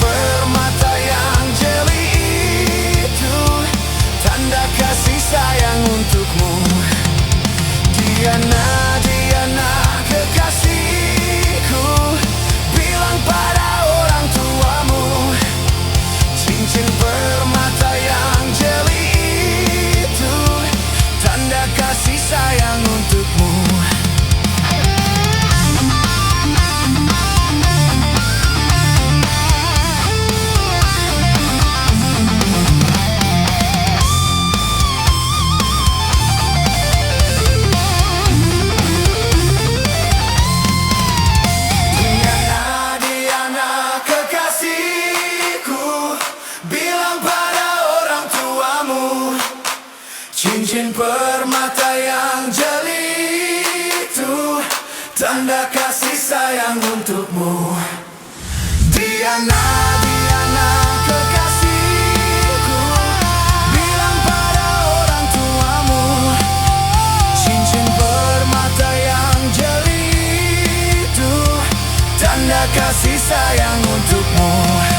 permata yang jeli itu tanda kasih sayang untukmu. Diana, Diana kekasihku, bilang pada orang tuamu, cincin permata yang jeli itu tanda kasih sayang untukmu. Cincin permata yang jeli itu tanda kasih sayang untukmu. Diana, Diana kekasihku, bilang pada orang tuamu, cincin permata yang jeli itu tanda kasih sayang untukmu.